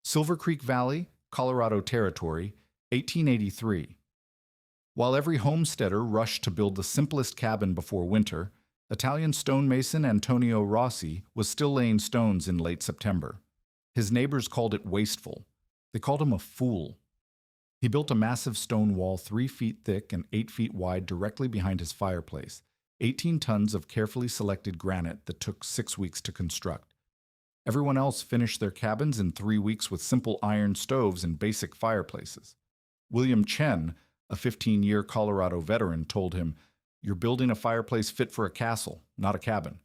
Silver Creek Valley, Colorado Territory, 1883. While every homesteader rushed to build the simplest cabin before winter, Italian stonemason Antonio Rossi was still laying stones in late September. His neighbors called it wasteful. They called him a fool. He built a massive stone wall 3 feet thick and 8 feet wide directly behind his fireplace, 18 tons of carefully selected granite that took 6 weeks to construct. Everyone else finished their cabins in 3 weeks with simple iron stoves and basic fireplaces. William Chen, a 15-year Colorado veteran, told him, "You're building a fireplace fit for a castle, not a cabin."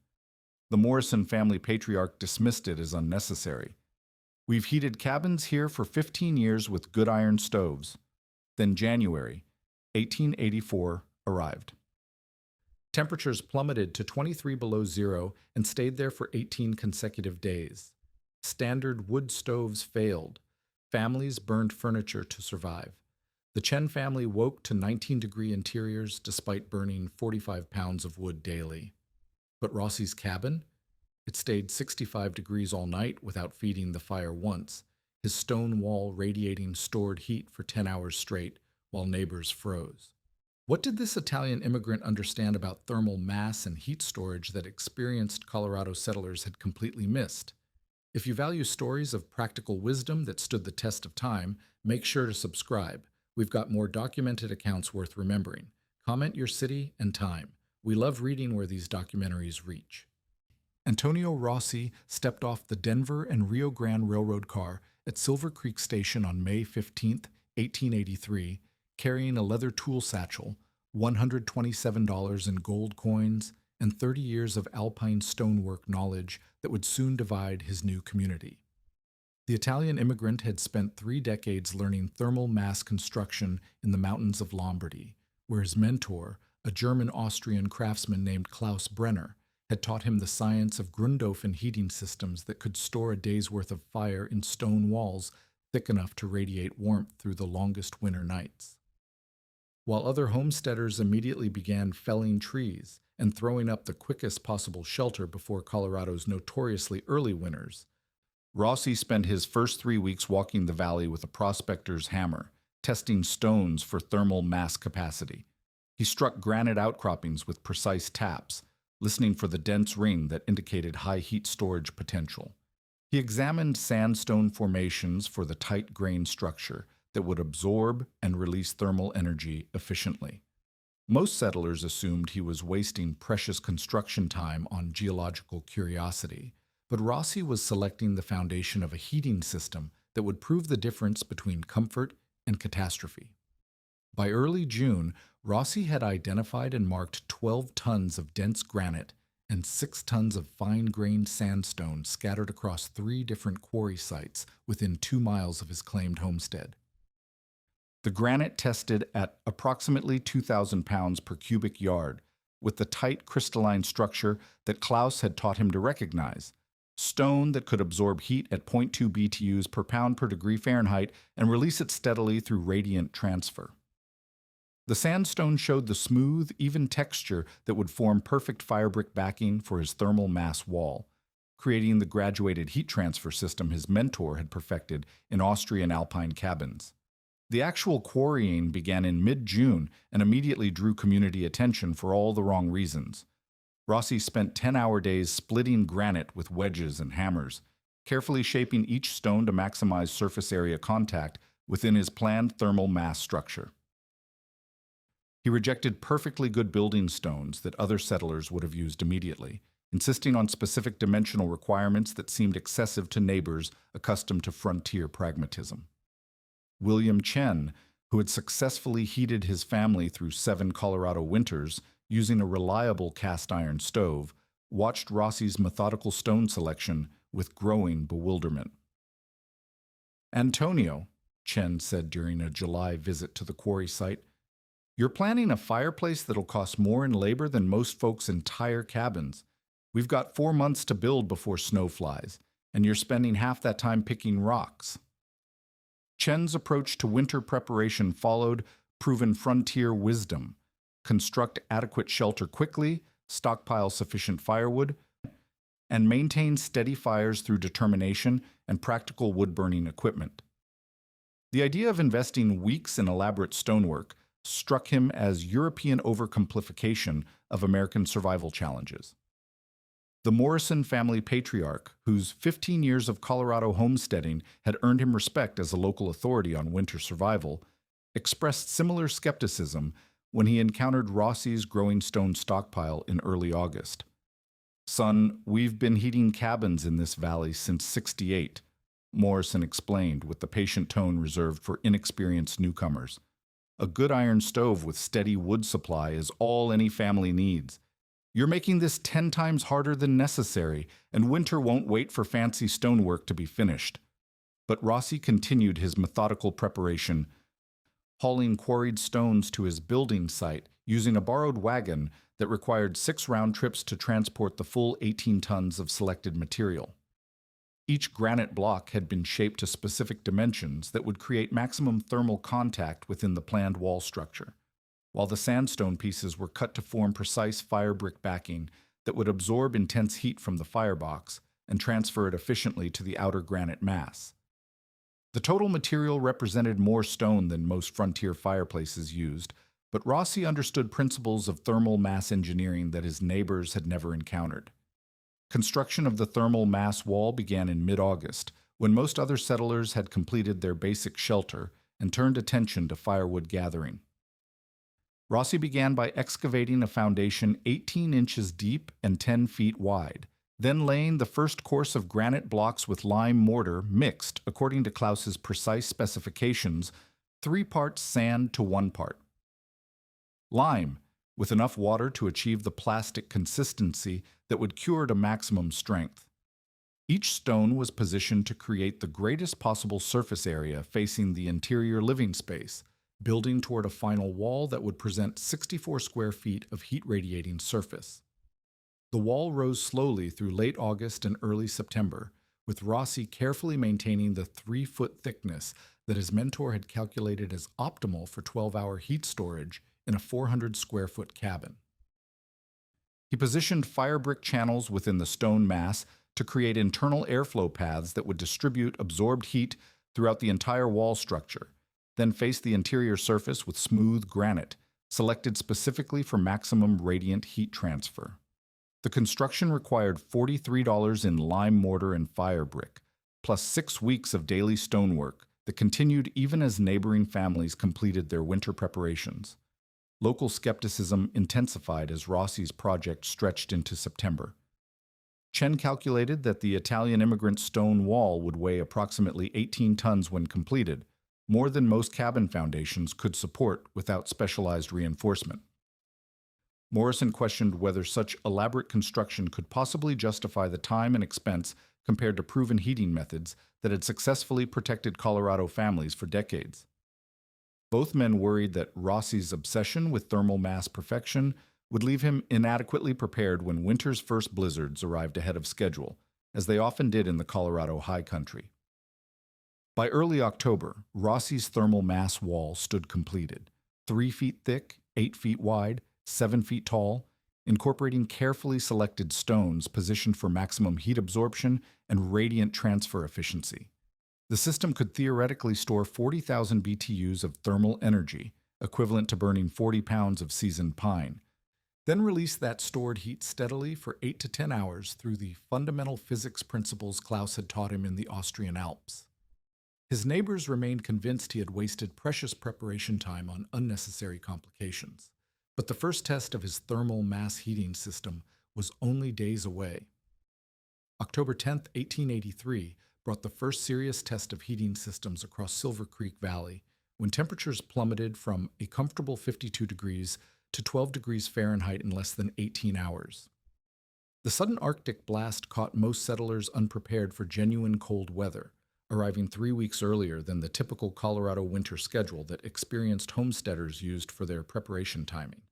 The Morrison family patriarch dismissed it as unnecessary. "We've heated cabins here for 15 years with good iron stoves." Then January 1884 arrived. Temperatures plummeted to 23 below zero and stayed there for 18 consecutive days. Standard wood stoves failed. Families burned furniture to survive. The Chen family woke to 19-degree interiors despite burning 45 pounds of wood daily. But Rossi's cabin? It stayed 65 degrees all night without feeding the fire once, his stone wall radiating stored heat for 10 hours straight while neighbors froze. What did this Italian immigrant understand about thermal mass and heat storage that experienced Colorado settlers had completely missed? If you value stories of practical wisdom that stood the test of time, make sure to subscribe. We've got more documented accounts worth remembering. Comment your city and time. We love reading where these documentaries reach. Antonio Rossi stepped off the Denver and Rio Grande Railroad car at Silver Creek Station on May 15, 1883, carrying a leather tool satchel, $127 in gold coins, and 30 years of alpine stonework knowledge that would soon divide his new community. The Italian immigrant had spent 3 decades learning thermal mass construction in the mountains of Lombardy, where his mentor, a German-Austrian craftsman named Klaus Brenner, had taught him the science of grundofen heating systems that could store a day's worth of fire in stone walls thick enough to radiate warmth through the longest winter nights. While other homesteaders immediately began felling trees and throwing up the quickest possible shelter before Colorado's notoriously early winters, Rossi spent his first 3 weeks walking the valley with a prospector's hammer, testing stones for thermal mass capacity. He struck granite outcroppings with precise taps, listening for the dense ring that indicated high heat storage potential. He examined sandstone formations for the tight grain structure that would absorb and release thermal energy efficiently. Most settlers assumed he was wasting precious construction time on geological curiosity, but Rossi was selecting the foundation of a heating system that would prove the difference between comfort and catastrophe. By early June, Rossi had identified and marked 12 tons of dense granite and 6 tons of fine-grained sandstone scattered across 3 different quarry sites within 2 miles of his claimed homestead. The granite tested at approximately 2,000 pounds per cubic yard, with the tight crystalline structure that Klaus had taught him to recognize. Stone that could absorb heat at 0.2 BTUs per pound per degree Fahrenheit and release it steadily through radiant transfer. The sandstone showed the smooth, even texture that would form perfect firebrick backing for his thermal mass wall, creating the graduated heat transfer system his mentor had perfected in Austrian alpine cabins. The actual quarrying began in mid-June and immediately drew community attention for all the wrong reasons. Rossi spent 10-hour days splitting granite with wedges and hammers, carefully shaping each stone to maximize surface area contact within his planned thermal mass structure. He rejected perfectly good building stones that other settlers would have used immediately, insisting on specific dimensional requirements that seemed excessive to neighbors accustomed to frontier pragmatism. William Chen, who had successfully heated his family through 7 Colorado winters using a reliable cast-iron stove, watched Rossi's methodical stone selection with growing bewilderment. "Antonio," Chen said during a July visit to the quarry site, "you're planning a fireplace that'll cost more in labor than most folks' entire cabins. We've got 4 months to build before snow flies, and you're spending half that time picking rocks." Chen's approach to winter preparation followed proven frontier wisdom: construct adequate shelter quickly, stockpile sufficient firewood, and maintained steady fires through determination and practical wood-burning equipment. The idea of investing weeks in elaborate stonework struck him as European overcomplication of American survival challenges. The Morrison family patriarch, whose 15 years of Colorado homesteading had earned him respect as a local authority on winter survival, expressed similar skepticism when he encountered Rossi's growing stone stockpile in early August. "Son, we've been heating cabins in this valley since '68, Morrison explained with the patient tone reserved for inexperienced newcomers. "A good iron stove with steady wood supply is all any family needs. You're making this 10 times harder than necessary, and winter won't wait for fancy stonework to be finished." But Rossi continued his methodical preparation, hauling quarried stones to his building site using a borrowed wagon that required 6 round trips to transport the full 18 tons of selected material. Each granite block had been shaped to specific dimensions that would create maximum thermal contact within the planned wall structure, while the sandstone pieces were cut to form precise fire brick backing that would absorb intense heat from the firebox and transfer it efficiently to the outer granite mass. The total material represented more stone than most frontier fireplaces used, but Rossi understood principles of thermal mass engineering that his neighbors had never encountered. Construction of the thermal mass wall began in mid-August, when most other settlers had completed their basic shelter and turned attention to firewood gathering. Rossi began by excavating a foundation 18 inches deep and 10 feet wide, then laying the first course of granite blocks with lime mortar mixed, according to Klaus's precise specifications, 3 parts sand to 1 part. Lime, with enough water to achieve the plastic consistency that would cure to maximum strength. Each stone was positioned to create the greatest possible surface area facing the interior living space, building toward a final wall that would present 64 square feet of heat-radiating surface. The wall rose slowly through late August and early September, with Rossi carefully maintaining the 3-foot thickness that his mentor had calculated as optimal for 12-hour heat storage in a 400-square-foot cabin. He positioned fire brick channels within the stone mass to create internal airflow paths that would distribute absorbed heat throughout the entire wall structure, then faced the interior surface with smooth granite, selected specifically for maximum radiant heat transfer. The construction required $43 in lime mortar and fire brick, plus 6 weeks of daily stonework that continued even as neighboring families completed their winter preparations. Local skepticism intensified as Rossi's project stretched into September. Chen calculated that the Italian immigrant stone wall would weigh approximately 18 tons when completed, more than most cabin foundations could support without specialized reinforcement. Morrison questioned whether such elaborate construction could possibly justify the time and expense compared to proven heating methods that had successfully protected Colorado families for decades. Both men worried that Rossi's obsession with thermal mass perfection would leave him inadequately prepared when winter's first blizzards arrived ahead of schedule, as they often did in the Colorado high country. By early October, Rossi's thermal mass wall stood completed, 3 feet thick, 8 feet wide, 7 feet tall, incorporating carefully selected stones positioned for maximum heat absorption and radiant transfer efficiency. The system could theoretically store 40,000 BTUs of thermal energy, equivalent to burning 40 pounds of seasoned pine, then release that stored heat steadily for 8 to 10 hours through the fundamental physics principles Klaus had taught him in the Austrian Alps. His neighbors remained convinced he had wasted precious preparation time on unnecessary complications, but the first test of his thermal mass heating system was only days away. October 10, 1883, brought the first serious test of heating systems across Silver Creek Valley, when temperatures plummeted from a comfortable 52 degrees to 12 degrees Fahrenheit in less than 18 hours. The sudden Arctic blast caught most settlers unprepared for genuine cold weather, arriving 3 weeks earlier than the typical Colorado winter schedule that experienced homesteaders used for their preparation timing.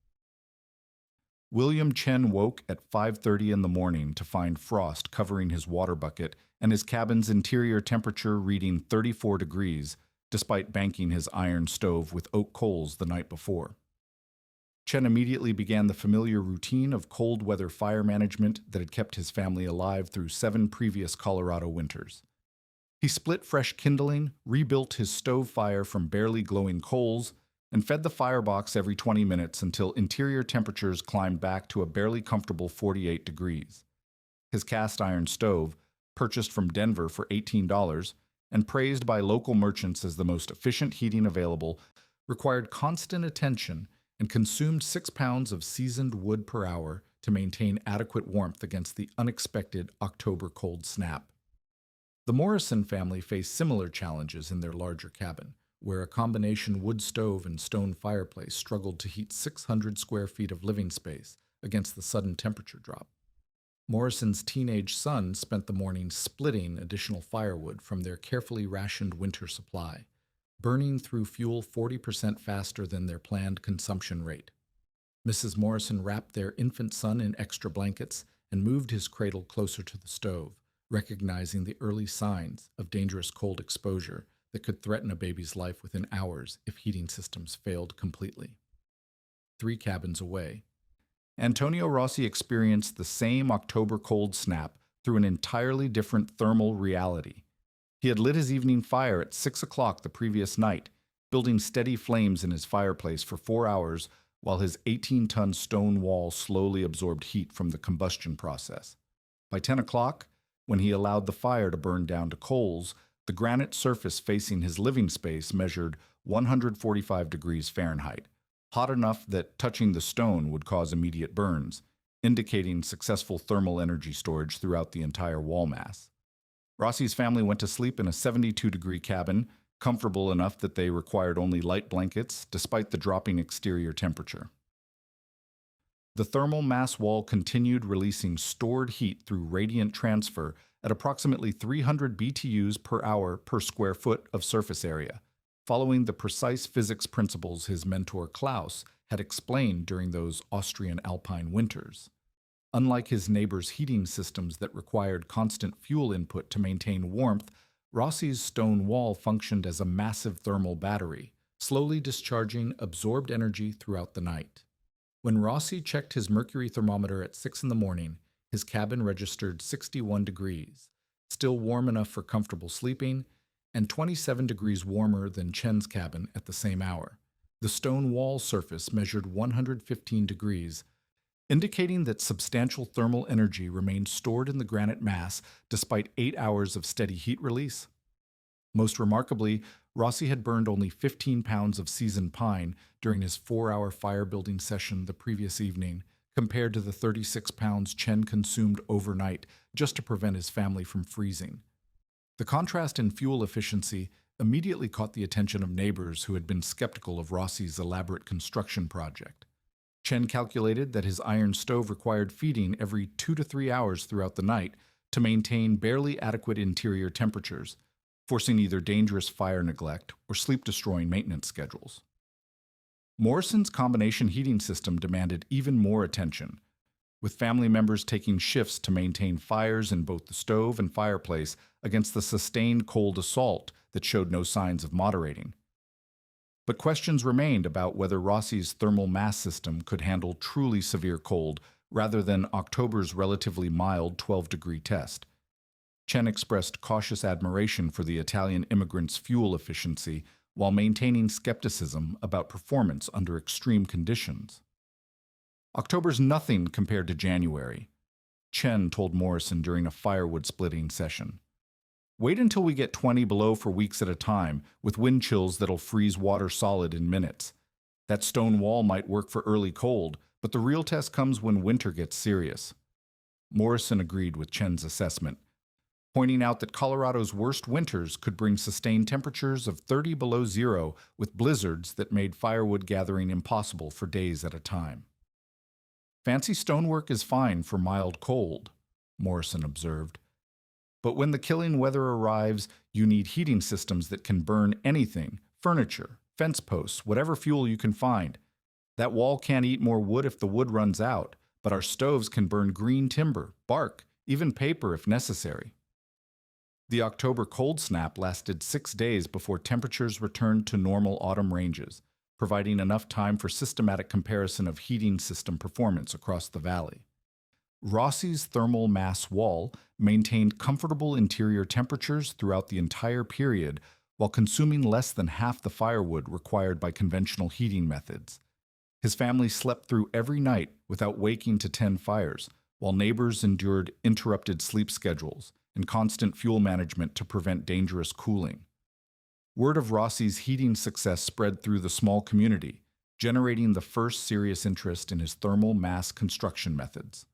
William Chen woke at 5:30 in the morning to find frost covering his water bucket and his cabin's interior temperature reading 34 degrees, despite banking his iron stove with oak coals the night before. Chen immediately began the familiar routine of cold weather fire management that had kept his family alive through 7 previous Colorado winters. He split fresh kindling, rebuilt his stove fire from barely glowing coals, and fed the firebox every 20 minutes until interior temperatures climbed back to a barely comfortable 48 degrees. His cast iron stove, purchased from Denver for $18 and praised by local merchants as the most efficient heating available, required constant attention and consumed 6 pounds of seasoned wood per hour to maintain adequate warmth against the unexpected October cold snap. The Morrison family faced similar challenges in their larger cabin, where a combination wood stove and stone fireplace struggled to heat 600 square feet of living space against the sudden temperature drop. Morrison's teenage son spent the morning splitting additional firewood from their carefully rationed winter supply, burning through fuel 40% faster than their planned consumption rate. Mrs. Morrison wrapped their infant son in extra blankets and moved his cradle closer to the stove, recognizing the early signs of dangerous cold exposure that could threaten a baby's life within hours if heating systems failed completely. 3 cabins away, Antonio Rossi experienced the same October cold snap through an entirely different thermal reality. He had lit his evening fire at 6 o'clock the previous night, building steady flames in his fireplace for 4 hours while his 18-ton stone wall slowly absorbed heat from the combustion process. By 10 o'clock, when he allowed the fire to burn down to coals, the granite surface facing his living space measured 145 degrees Fahrenheit, hot enough that touching the stone would cause immediate burns, indicating successful thermal energy storage throughout the entire wall mass. Rossi's family went to sleep in a 72-degree cabin, comfortable enough that they required only light blankets despite the dropping exterior temperature. The thermal mass wall continued releasing stored heat through radiant transfer at approximately 300 BTUs per hour per square foot of surface area, following the precise physics principles his mentor Klaus had explained during those Austrian alpine winters. Unlike his neighbor's heating systems that required constant fuel input to maintain warmth, Rossi's stone wall functioned as a massive thermal battery, slowly discharging absorbed energy throughout the night. When Rossi checked his mercury thermometer at 6 in the morning, his cabin registered 61 degrees, still warm enough for comfortable sleeping, and 27 degrees warmer than Chen's cabin at the same hour. The stone wall surface measured 115 degrees, indicating that substantial thermal energy remained stored in the granite mass despite 8 hours of steady heat release. Most remarkably, Rossi had burned only 15 pounds of seasoned pine during his 4-hour fire-building session the previous evening, compared to the 36 pounds Chen consumed overnight just to prevent his family from freezing. The contrast in fuel efficiency immediately caught the attention of neighbors who had been skeptical of Rossi's elaborate construction project. Chen calculated that his iron stove required feeding every 2 to 3 hours throughout the night to maintain barely adequate interior temperatures, forcing either dangerous fire neglect or sleep-destroying maintenance schedules. Morrison's combination heating system demanded even more attention, with family members taking shifts to maintain fires in both the stove and fireplace against the sustained cold assault that showed no signs of moderating. But questions remained about whether Rossi's thermal mass system could handle truly severe cold rather than October's relatively mild 12-degree test. Chen expressed cautious admiration for the Italian immigrants' fuel efficiency while maintaining skepticism about performance under extreme conditions. October's nothing compared to January, Chen told Morrison during a firewood splitting session. Wait until we get 20 below for weeks at a time, with wind chills that'll freeze water solid in minutes. That stone wall might work for early cold, but the real test comes when winter gets serious. Morrison agreed with Chen's assessment, pointing out that Colorado's worst winters could bring sustained temperatures of 30 below zero with blizzards that made firewood gathering impossible for days at a time. Fancy stonework is fine for mild cold, Morrison observed. But when the killing weather arrives, you need heating systems that can burn anything, furniture, fence posts, whatever fuel you can find. That wall can't eat more wood if the wood runs out, but our stoves can burn green timber, bark, even paper if necessary. The October cold snap lasted 6 days before temperatures returned to normal autumn ranges, providing enough time for systematic comparison of heating system performance across the valley. Rossi's thermal mass wall maintained comfortable interior temperatures throughout the entire period while consuming less than half the firewood required by conventional heating methods. His family slept through every night without waking to tend fires, while neighbors endured interrupted sleep schedules and constant fuel management to prevent dangerous cooling. Word of Rossi's heating success spread through the small community, generating the first serious interest in his thermal mass construction methods.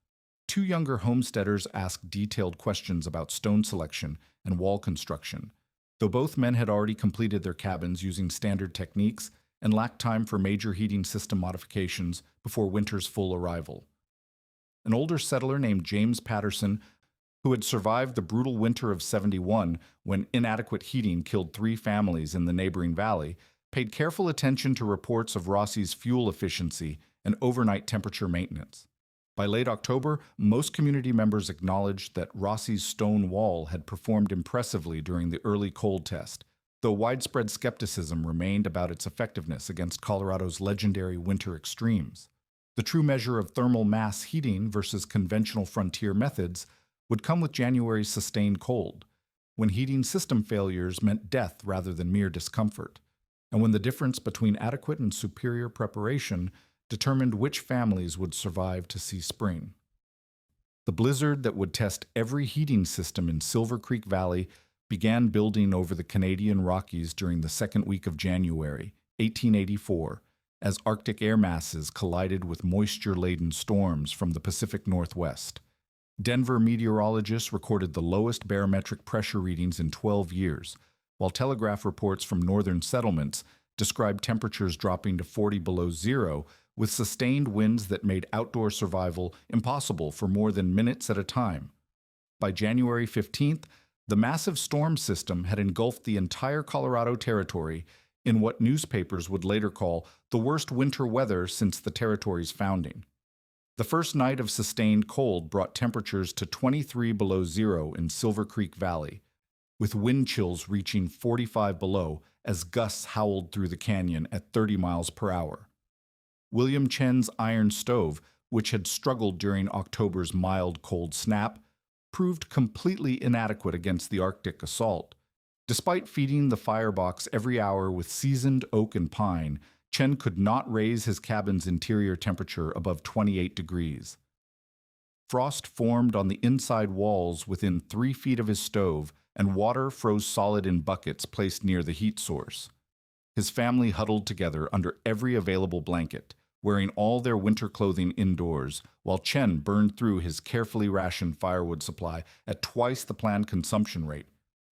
Two younger homesteaders asked detailed questions about stone selection and wall construction, though both men had already completed their cabins using standard techniques and lacked time for major heating system modifications before winter's full arrival. An older settler named James Patterson, who had survived the brutal winter of '71 when inadequate heating killed 3 families in the neighboring valley, paid careful attention to reports of Rossi's fuel efficiency and overnight temperature maintenance. By late October, most community members acknowledged that Rossi's stone wall had performed impressively during the early cold test, though widespread skepticism remained about its effectiveness against Colorado's legendary winter extremes. The true measure of thermal mass heating versus conventional frontier methods would come with January's sustained cold, when heating system failures meant death rather than mere discomfort, and when the difference between adequate and superior preparation determined which families would survive to see spring. The blizzard that would test every heating system in Silver Creek Valley began building over the Canadian Rockies during the second week of January, 1884, as Arctic air masses collided with moisture-laden storms from the Pacific Northwest. Denver meteorologists recorded the lowest barometric pressure readings in 12 years, while telegraph reports from northern settlements described temperatures dropping to 40 below zero, with sustained winds that made outdoor survival impossible for more than minutes at a time. By January 15th, the massive storm system had engulfed the entire Colorado Territory in what newspapers would later call the worst winter weather since the territory's founding. The first night of sustained cold brought temperatures to 23 below zero in Silver Creek Valley, with wind chills reaching 45 below as gusts howled through the canyon at 30 miles per hour. William Chen's iron stove, which had struggled during October's mild cold snap, proved completely inadequate against the Arctic assault. Despite feeding the firebox every hour with seasoned oak and pine, Chen could not raise his cabin's interior temperature above 28 degrees. Frost formed on the inside walls within 3 feet of his stove, and water froze solid in buckets placed near the heat source. His family huddled together under every available blanket, wearing all their winter clothing indoors, while Chen burned through his carefully rationed firewood supply at twice the planned consumption rate.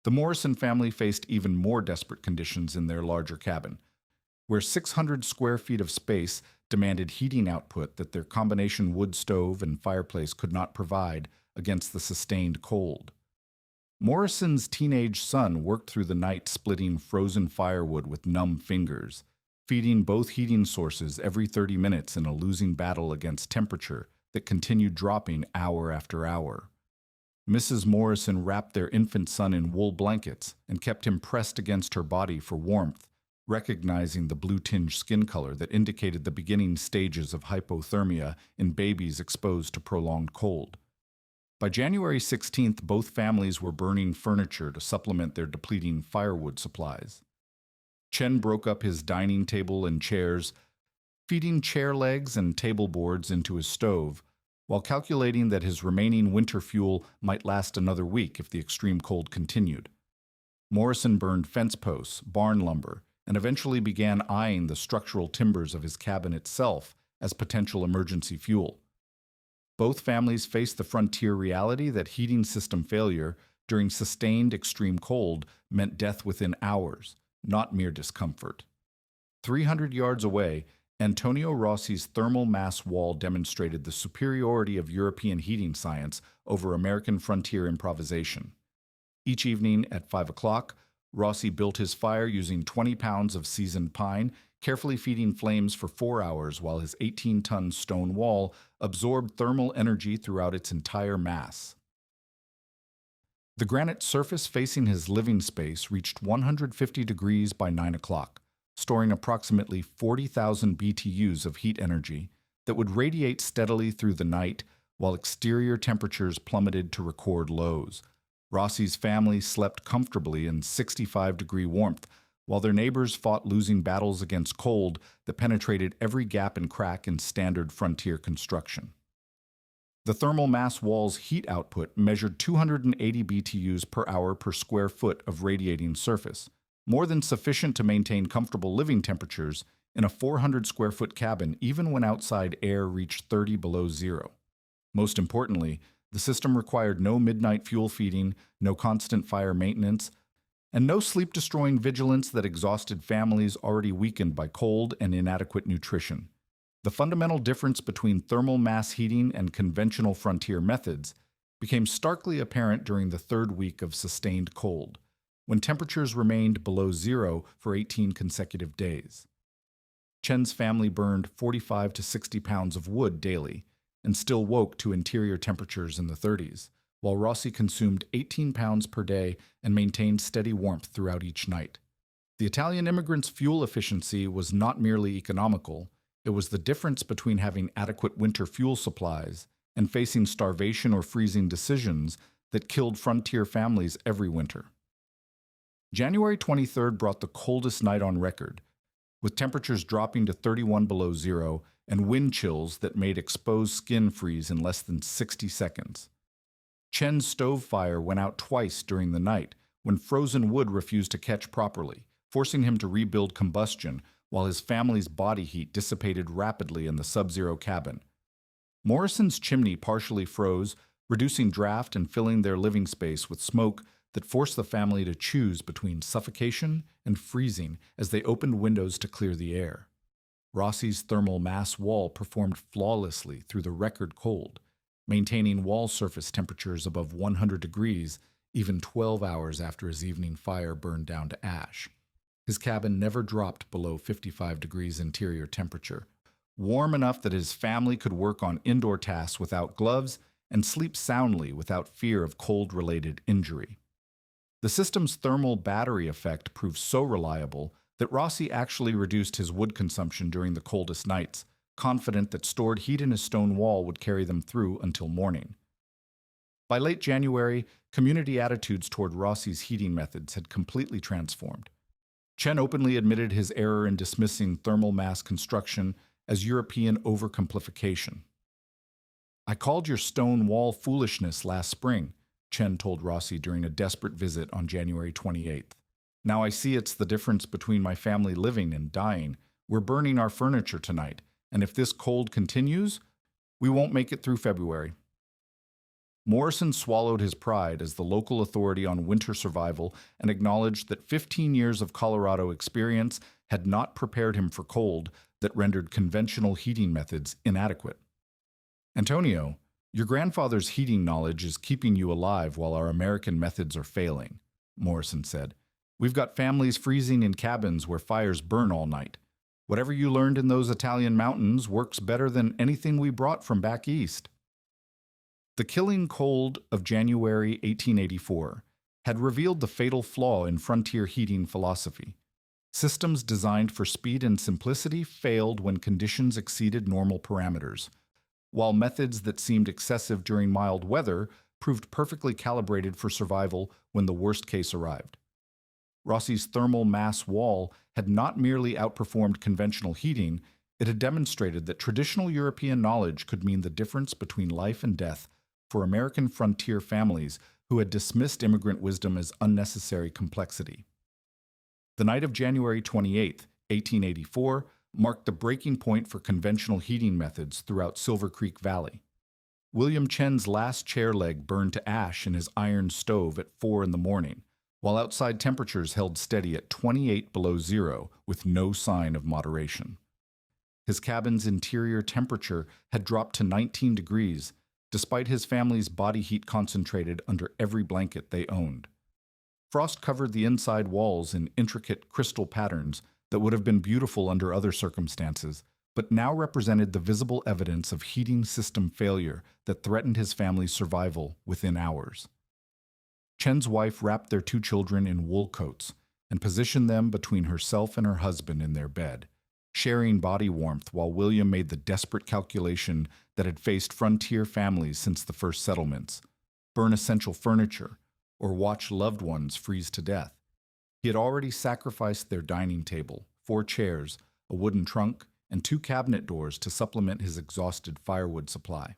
The Morrison family faced even more desperate conditions in their larger cabin, where 600 square feet of space demanded heating output that their combination wood stove and fireplace could not provide against the sustained cold. Morrison's teenage son worked through the night splitting frozen firewood with numb fingers, feeding both heating sources every 30 minutes in a losing battle against temperature that continued dropping hour after hour. Mrs. Morrison wrapped their infant son in wool blankets and kept him pressed against her body for warmth, recognizing the blue-tinged skin color that indicated the beginning stages of hypothermia in babies exposed to prolonged cold. By January 16th, both families were burning furniture to supplement their depleting firewood supplies. Chen broke up his dining table and chairs, feeding chair legs and table boards into his stove, while calculating that his remaining winter fuel might last another week if the extreme cold continued. Morrison burned fence posts, barn lumber, and eventually began eyeing the structural timbers of his cabin itself as potential emergency fuel. Both families faced the frontier reality that heating system failure during sustained extreme cold meant death within hours, not mere discomfort. 300 yards away, Antonio Rossi's thermal mass wall demonstrated the superiority of European heating science over American frontier improvisation. Each evening at 5 o'clock, Rossi built his fire using 20 pounds of seasoned pine, carefully feeding flames for 4 hours while his 18-ton stone wall absorbed thermal energy throughout its entire mass. The granite surface facing his living space reached 150 degrees by 9 o'clock, storing approximately 40,000 BTUs of heat energy that would radiate steadily through the night while exterior temperatures plummeted to record lows. Rossi's family slept comfortably in 65-degree warmth, while their neighbors fought losing battles against cold that penetrated every gap and crack in standard frontier construction. The thermal mass wall's heat output measured 280 BTUs per hour per square foot of radiating surface, more than sufficient to maintain comfortable living temperatures in a 400-square-foot cabin even when outside air reached 30 below zero. Most importantly, the system required no midnight fuel feeding, no constant fire maintenance, and no sleep-destroying vigilance that exhausted families already weakened by cold and inadequate nutrition. The fundamental difference between thermal mass heating and conventional frontier methods became starkly apparent during the third week of sustained cold, when temperatures remained below zero for 18 consecutive days. Chen's family burned 45 to 60 pounds of wood daily and still woke to interior temperatures in the 30s, while Rossi consumed 18 pounds per day and maintained steady warmth throughout each night. The Italian immigrants' fuel efficiency was not merely economical, it was the difference between having adequate winter fuel supplies and facing starvation or freezing decisions that killed frontier families every winter. January 23rd brought the coldest night on record, with temperatures dropping to 31 below zero and wind chills that made exposed skin freeze in less than 60 seconds. Chen's stove fire went out twice during the night when frozen wood refused to catch properly, forcing him to rebuild combustion while his family's body heat dissipated rapidly in the sub-zero cabin. Morrison's chimney partially froze, reducing draft and filling their living space with smoke that forced the family to choose between suffocation and freezing as they opened windows to clear the air. Rossi's thermal mass wall performed flawlessly through the record cold, maintaining wall surface temperatures above 100 degrees even 12 hours after his evening fire burned down to ash. His cabin never dropped below 55 degrees interior temperature, warm enough that his family could work on indoor tasks without gloves and sleep soundly without fear of cold-related injury. The system's thermal battery effect proved so reliable that Rossi actually reduced his wood consumption during the coldest nights, confident that stored heat in his stone wall would carry them through until morning. By late January, community attitudes toward Rossi's heating methods had completely transformed. Chen openly admitted his error in dismissing thermal mass construction as European overcomplication. "I called your stone wall foolishness last spring," Chen told Rossi during a desperate visit on January 28th. "Now I see it's the difference between my family living and dying. We're burning our furniture tonight, and if this cold continues, we won't make it through February." Morrison swallowed his pride as the local authority on winter survival and acknowledged that 15 years of Colorado experience had not prepared him for cold that rendered conventional heating methods inadequate. "Antonio, your grandfather's heating knowledge is keeping you alive while our American methods are failing," Morrison said. "We've got families freezing in cabins where fires burn all night. Whatever you learned in those Italian mountains works better than anything we brought from back east." The killing cold of January 1884 had revealed the fatal flaw in frontier heating philosophy. Systems designed for speed and simplicity failed when conditions exceeded normal parameters, while methods that seemed excessive during mild weather proved perfectly calibrated for survival when the worst case arrived. Rossi's thermal mass wall had not merely outperformed conventional heating, it had demonstrated that traditional European knowledge could mean the difference between life and death for American frontier families who had dismissed immigrant wisdom as unnecessary complexity. The night of January 28, 1884, marked the breaking point for conventional heating methods throughout Silver Creek Valley. William Chen's last chair leg burned to ash in his iron stove at 4 in the morning, while outside temperatures held steady at 28 below zero with no sign of moderation. His cabin's interior temperature had dropped to 19 degrees, despite his family's body heat concentrated under every blanket they owned. Frost covered the inside walls in intricate crystal patterns that would have been beautiful under other circumstances, but now represented the visible evidence of heating system failure that threatened his family's survival within hours. Chen's wife wrapped their 2 children in wool coats, and positioned them between herself and her husband in their bed, sharing body warmth while William made the desperate calculation that had faced frontier families since the first settlements: burn essential furniture or watch loved ones freeze to death. He had already sacrificed their dining table, 4 chairs, a wooden trunk, and 2 cabinet doors to supplement his exhausted firewood supply.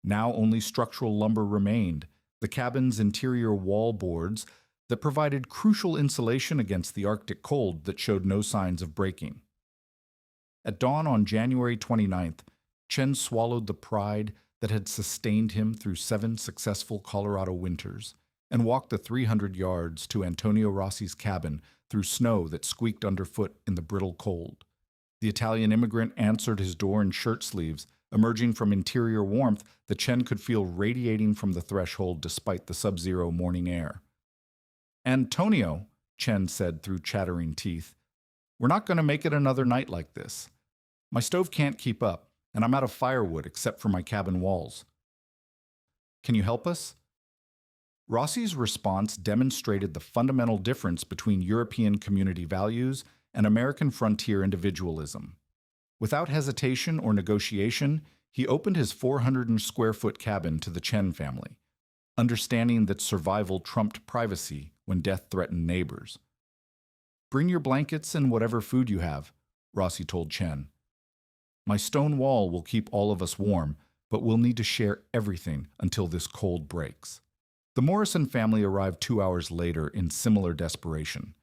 Now only structural lumber remained, the cabin's interior wall boards that provided crucial insulation against the Arctic cold that showed no signs of breaking. At dawn on January 29th, Chen swallowed the pride that had sustained him through 7 successful Colorado winters and walked the 300 yards to Antonio Rossi's cabin through snow that squeaked underfoot in the brittle cold. The Italian immigrant answered his door in shirt sleeves, emerging from interior warmth that Chen could feel radiating from the threshold despite the sub-zero morning air. "Antonio," Chen said through chattering teeth, "we're not going to make it another night like this. My stove can't keep up, and I'm out of firewood except for my cabin walls. Can you help us?" Rossi's response demonstrated the fundamental difference between European community values and American frontier individualism. Without hesitation or negotiation, he opened his 400-square-foot cabin to the Chen family, understanding that survival trumped privacy when death threatened neighbors. "Bring your blankets and whatever food you have," Rossi told Chen. "My stone wall will keep all of us warm, but we'll need to share everything until this cold breaks." The Morrison family arrived 2 hours later in similar desperation.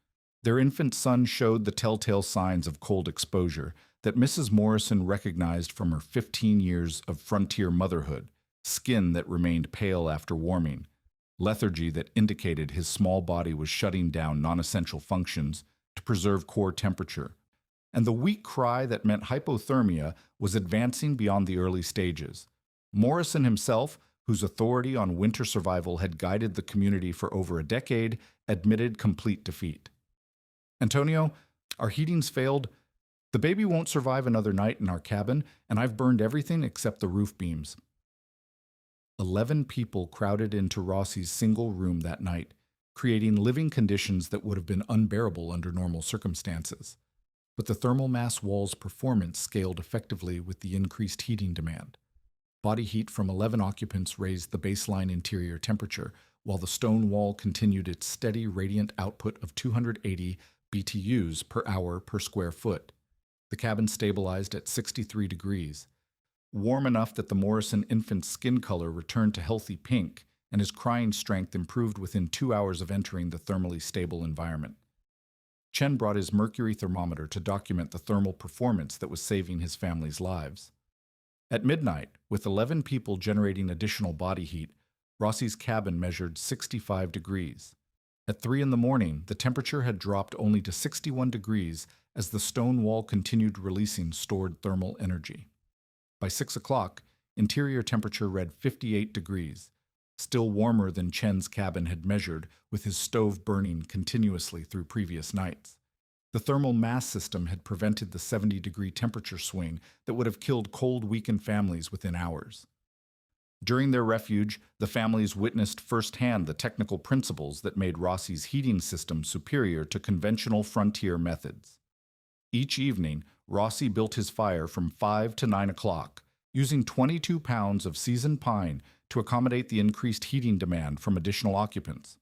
Their infant son showed the telltale signs of cold exposure that Mrs. Morrison recognized from her 15 years of frontier motherhood: skin that remained pale after warming, lethargy that indicated his small body was shutting down non-essential functions to preserve core temperature, and the weak cry that meant hypothermia was advancing beyond the early stages. Morrison himself, whose authority on winter survival had guided the community for over a decade, admitted complete defeat. "Antonio, our heating's failed. The baby won't survive another night in our cabin, and I've burned everything except the roof beams." 11 people crowded into Rossi's single room that night, creating living conditions that would have been unbearable under normal circumstances. But the thermal mass wall's performance scaled effectively with the increased heating demand. Body heat from 11 occupants raised the baseline interior temperature, while the stone wall continued its steady radiant output of 280 BTUs per hour per square foot. The cabin stabilized at 63 degrees, warm enough that the Morrison infant's skin color returned to healthy pink, and his crying strength improved within 2 hours of entering the thermally stable environment. Chen brought his mercury thermometer to document the thermal performance that was saving his family's lives. At midnight, with 11 people generating additional body heat, Rossi's cabin measured 65 degrees. At 3 in the morning, the temperature had dropped only to 61 degrees as the stone wall continued releasing stored thermal energy. By 6 o'clock, interior temperature read 58 degrees, still warmer than Chen's cabin had measured, with his stove burning continuously through previous nights. The thermal mass system had prevented the 70-degree temperature swing that would have killed cold-weakened families within hours. During their refuge, the families witnessed firsthand the technical principles that made Rossi's heating system superior to conventional frontier methods. Each evening, Rossi built his fire from 5 to 9 o'clock, using 22 pounds of seasoned pine to accommodate the increased heating demand from additional occupants.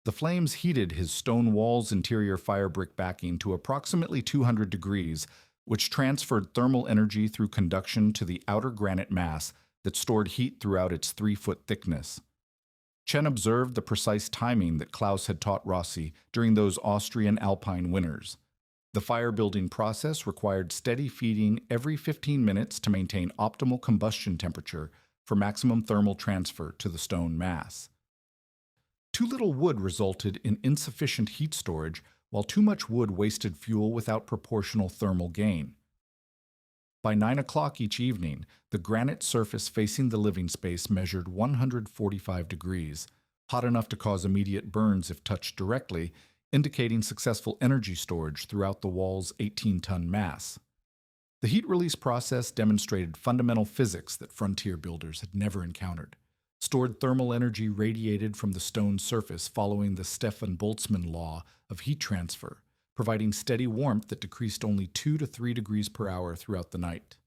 The flames heated his stone wall's interior fire brick backing to approximately 200 degrees, which transferred thermal energy through conduction to the outer granite mass that stored heat throughout its 3-foot thickness. Chen observed the precise timing that Klaus had taught Rossi during those Austrian alpine winters. The fire-building process required steady feeding every 15 minutes to maintain optimal combustion temperature for maximum thermal transfer to the stone mass. Too little wood resulted in insufficient heat storage, while too much wood wasted fuel without proportional thermal gain. By 9 o'clock each evening, the granite surface facing the living space measured 145 degrees, hot enough to cause immediate burns if touched directly, indicating successful energy storage throughout the wall's 18-ton mass. The heat release process demonstrated fundamental physics that frontier builders had never encountered. stored thermal energy radiated from the stone surface following the Stefan Boltzmann law of heat transfer, providing steady warmth that decreased only 2 to 3 degrees per hour throughout the night.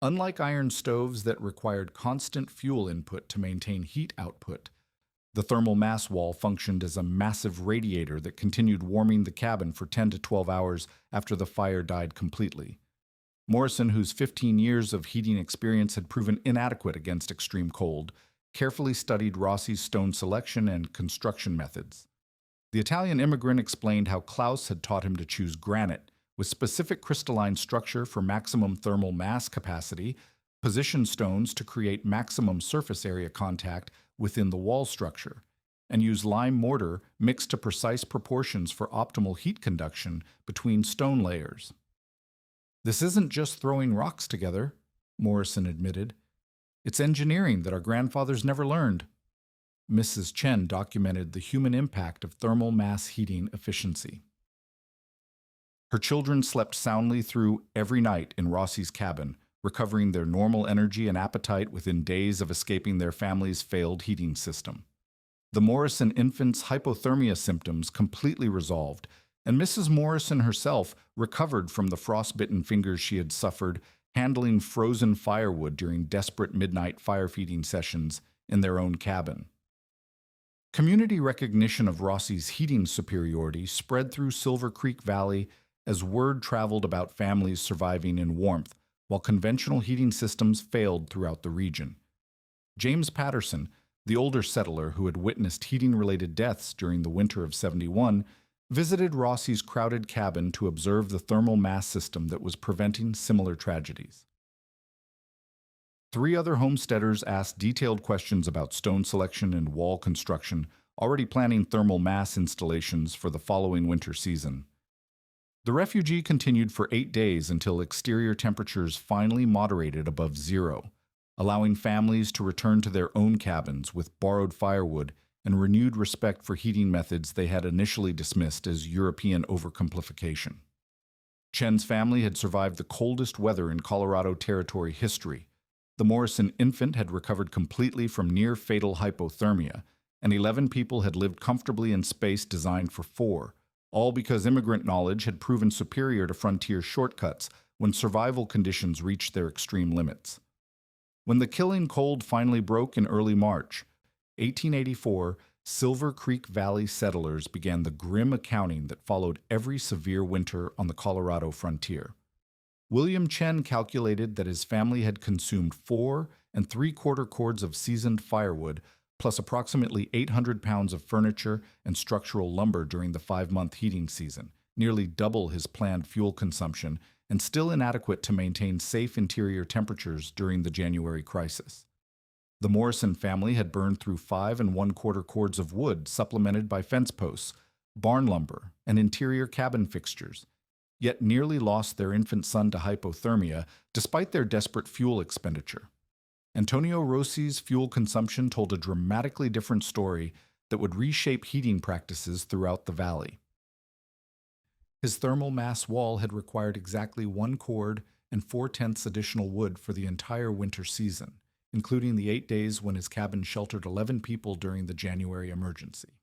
Unlike iron stoves that required constant fuel input to maintain heat output, the thermal mass wall functioned as a massive radiator that continued warming the cabin for 10 to 12 hours after the fire died completely. Morrison, whose 15 years of heating experience had proven inadequate against extreme cold, carefully studied Rossi's stone selection and construction methods. The Italian immigrant explained how Klaus had taught him to choose granite, with specific crystalline structure for maximum thermal mass capacity, position stones to create maximum surface area contact within the wall structure, and use lime mortar mixed to precise proportions for optimal heat conduction between stone layers. "This isn't just throwing rocks together," Morrison admitted. "It's engineering that our grandfathers never learned." Mrs. Chen documented the human impact of thermal mass heating efficiency. Her children slept soundly through every night in Rossi's cabin, recovering their normal energy and appetite within days of escaping their family's failed heating system. The Morrison infant's hypothermia symptoms completely resolved, and Mrs. Morrison herself recovered from the frostbitten fingers she had suffered handling frozen firewood during desperate midnight fire-feeding sessions in their own cabin. Community recognition of Rossi's heating superiority spread through Silver Creek Valley as word traveled about families surviving in warmth, while conventional heating systems failed throughout the region. James Patterson, the older settler who had witnessed heating-related deaths during the winter of '71, visited Rossi's crowded cabin to observe the thermal mass system that was preventing similar tragedies. 3 other homesteaders asked detailed questions about stone selection and wall construction, already planning thermal mass installations for the following winter season. The refugee continued for 8 days until exterior temperatures finally moderated above zero, allowing families to return to their own cabins with borrowed firewood and renewed respect for heating methods they had initially dismissed as European oversimplification. Chen's family had survived the coldest weather in Colorado Territory history. The Morrison infant had recovered completely from near-fatal hypothermia, and 11 people had lived comfortably in space designed for 4, all because immigrant knowledge had proven superior to frontier shortcuts when survival conditions reached their extreme limits. When the killing cold finally broke in early March, 1884, Silver Creek Valley settlers began the grim accounting that followed every severe winter on the Colorado frontier. William Chen calculated that his family had consumed 4 3/4 cords of seasoned firewood, plus approximately 800 pounds of furniture and structural lumber during the 5-month heating season, nearly double his planned fuel consumption, and still inadequate to maintain safe interior temperatures during the January crisis. The Morrison family had burned through 5 1/4 cords of wood, supplemented by fence posts, barn lumber, and interior cabin fixtures, yet nearly lost their infant son to hypothermia despite their desperate fuel expenditure. Antonio Rossi's fuel consumption told a dramatically different story that would reshape heating practices throughout the valley. His thermal mass wall had required exactly 1 cord and 4/10 additional wood for the entire winter season, including the 8 days when his cabin sheltered 11 people during the January emergency.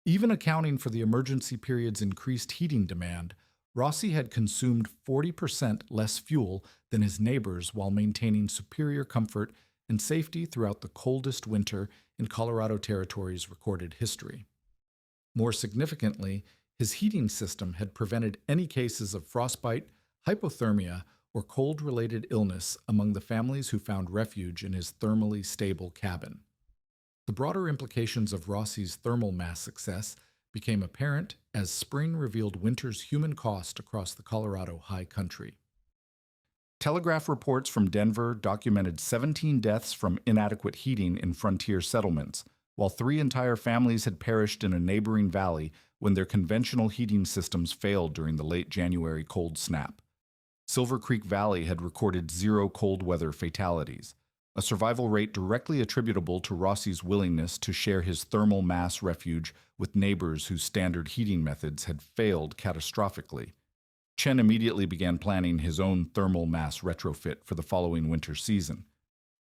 Even accounting for the emergency period's increased heating demand, Rossi had consumed 40% less fuel than his neighbors while maintaining superior comfort and safety throughout the coldest winter in Colorado Territory's recorded history. More significantly, his heating system had prevented any cases of frostbite, hypothermia, or cold-related illness among the families who found refuge in his thermally stable cabin. The broader implications of Rossi's thermal mass success became apparent as spring revealed winter's human cost across the Colorado high country. Telegraph reports from Denver documented 17 deaths from inadequate heating in frontier settlements, while 3 entire families had perished in a neighboring valley when their conventional heating systems failed during the late January cold snap. Silver Creek Valley had recorded 0 cold weather fatalities, a survival rate directly attributable to Rossi's willingness to share his thermal mass refuge with neighbors whose standard heating methods had failed catastrophically. Chen immediately began planning his own thermal mass retrofit for the following winter season.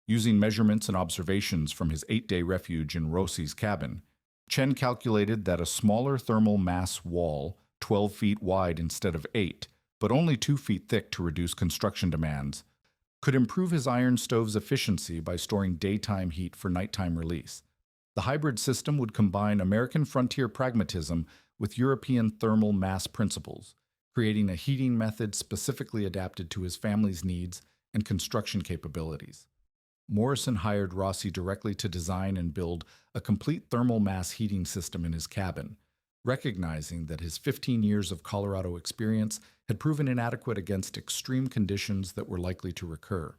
Using measurements and observations from his 8-day refuge in Rossi's cabin, Chen calculated that a smaller thermal mass wall, 12 feet wide instead of 8, but only 2 feet thick to reduce construction demands, could improve his iron stove's efficiency by storing daytime heat for nighttime release. The hybrid system would combine American frontier pragmatism with European thermal mass principles, creating a heating method specifically adapted to his family's needs and construction capabilities. Morrison hired Rossi directly to design and build a complete thermal mass heating system in his cabin, recognizing that his 15 years of Colorado experience had proven inadequate against extreme conditions that were likely to recur.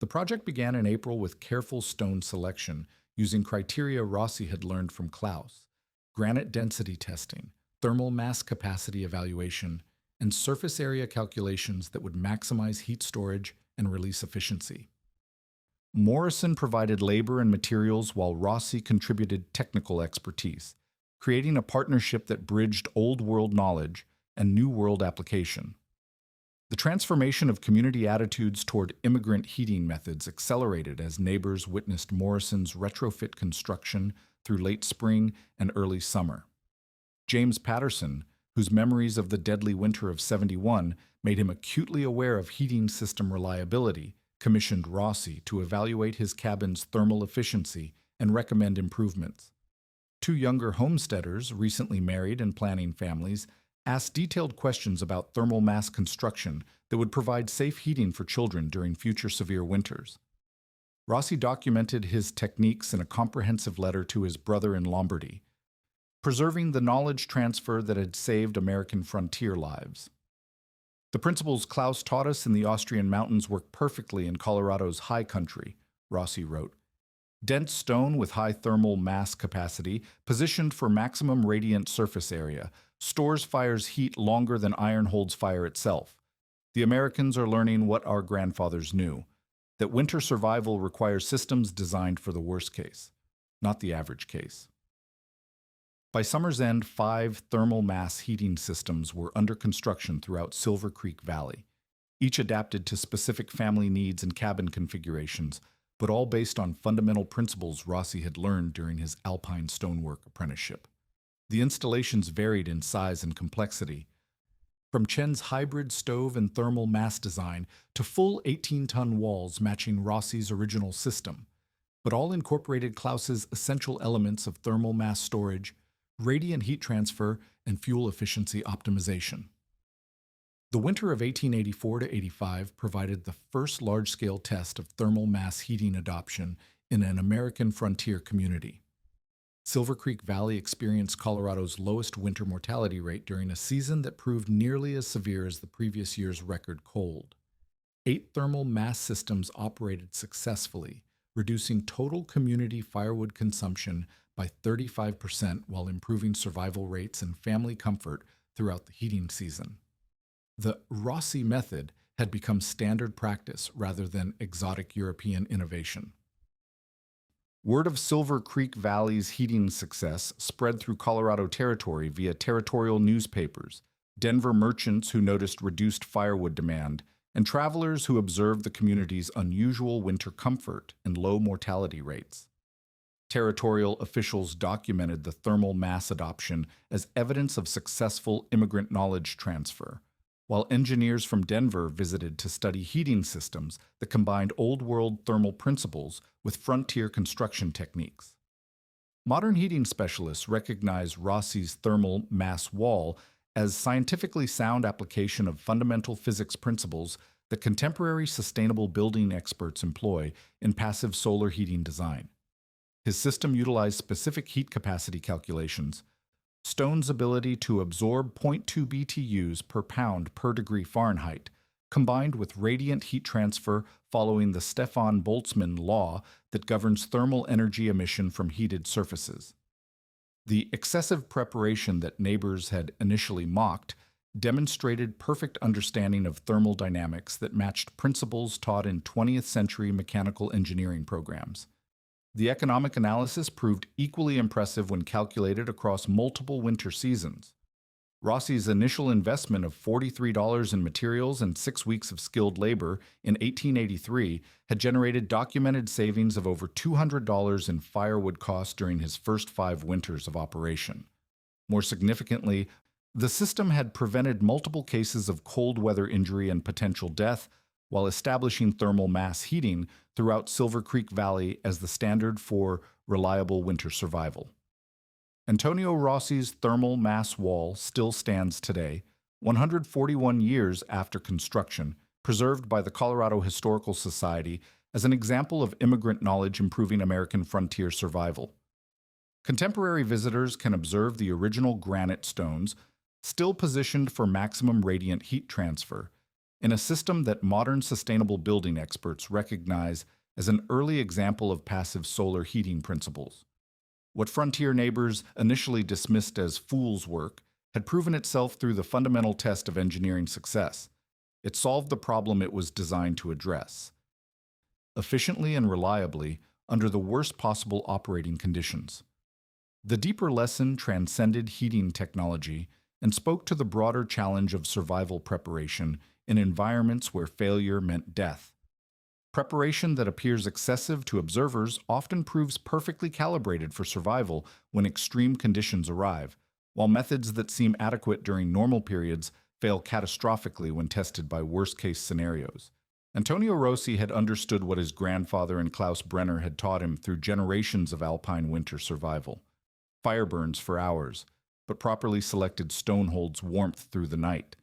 The project began in April with careful stone selection, using criteria Rossi had learned from Klaus: granite density testing, thermal mass capacity evaluation, and surface area calculations that would maximize heat storage and release efficiency. Morrison provided labor and materials while Rossi contributed technical expertise, creating a partnership that bridged Old World knowledge and New World application. The transformation of community attitudes toward immigrant heating methods accelerated as neighbors witnessed Morrison's retrofit construction through late spring and early summer. James Patterson, whose memories of the deadly winter of '71 made him acutely aware of heating system reliability, commissioned Rossi to evaluate his cabin's thermal efficiency and recommend improvements. Two younger homesteaders, recently married and planning families, asked detailed questions about thermal mass construction that would provide safe heating for children during future severe winters. Rossi documented his techniques in a comprehensive letter to his brother in Lombardy, preserving the knowledge transfer that had saved American frontier lives. The principles Klaus taught us in the Austrian mountains work perfectly in Colorado's high country, Rossi wrote. Dense stone with high thermal mass capacity, positioned for maximum radiant surface area, stores fire's heat longer than iron holds fire itself. The Americans are learning what our grandfathers knew, that winter survival requires systems designed for the worst case, not the average case. By summer's end, 5 thermal mass heating systems were under construction throughout Silver Creek Valley, each adapted to specific family needs and cabin configurations, but all based on fundamental principles Rossi had learned during his alpine stonework apprenticeship. The installations varied in size and complexity, from Chen's hybrid stove and thermal mass design to full 18-ton walls matching Rossi's original system, but all incorporated Klaus's essential elements of thermal mass storage, radiant heat transfer, and fuel efficiency optimization. The winter of 1884 to 85 provided the first large-scale test of thermal mass heating adoption in an American frontier community. Silver Creek Valley experienced Colorado's lowest winter mortality rate during a season that proved nearly as severe as the previous year's record cold. 8 thermal mass systems operated successfully, reducing total community firewood consumption by 35% while improving survival rates and family comfort throughout the heating season. The Rossi method had become standard practice rather than exotic European innovation. Word of Silver Creek Valley's heating success spread through Colorado Territory via territorial newspapers, Denver merchants who noticed reduced firewood demand, and travelers who observed the community's unusual winter comfort and low mortality rates. Territorial officials documented the thermal mass adoption as evidence of successful immigrant knowledge transfer, while engineers from Denver visited to study heating systems that combined old-world thermal principles with frontier construction techniques. Modern heating specialists recognize Rossi's thermal mass wall as scientifically sound application of fundamental physics principles that contemporary sustainable building experts employ in passive solar heating design. His system utilized specific heat capacity calculations, stone's ability to absorb 0.2 BTUs per pound per degree Fahrenheit, combined with radiant heat transfer following the Stefan Boltzmann law that governs thermal energy emission from heated surfaces. The excessive preparation that neighbors had initially mocked demonstrated perfect understanding of thermal dynamics that matched principles taught in 20th century mechanical engineering programs. The economic analysis proved equally impressive when calculated across multiple winter seasons. Rossi's initial investment of $43 in materials and 6 weeks of skilled labor in 1883 had generated documented savings of over $200 in firewood costs during his first 5 winters of operation. More significantly, the system had prevented multiple cases of cold weather injury and potential death while establishing thermal mass heating throughout Silver Creek Valley as the standard for reliable winter survival. Antonio Rossi's thermal mass wall still stands today, 141 years after construction, preserved by the Colorado Historical Society as an example of immigrant knowledge improving American frontier survival. Contemporary visitors can observe the original granite stones, still positioned for maximum radiant heat transfer, in a system that modern sustainable building experts recognize as an early example of passive solar heating principles. What frontier neighbors initially dismissed as fool's work had proven itself through the fundamental test of engineering success. It solved the problem it was designed to address, efficiently and reliably under the worst possible operating conditions. The deeper lesson transcended heating technology and spoke to the broader challenge of survival preparation in environments where failure meant death. Preparation that appears excessive to observers often proves perfectly calibrated for survival when extreme conditions arrive, while methods that seem adequate during normal periods fail catastrophically when tested by worst-case scenarios. Antonio Rossi had understood what his grandfather and Klaus Brenner had taught him through generations of alpine winter survival. Fire burns for hours, but properly selected stone holds warmth through the night.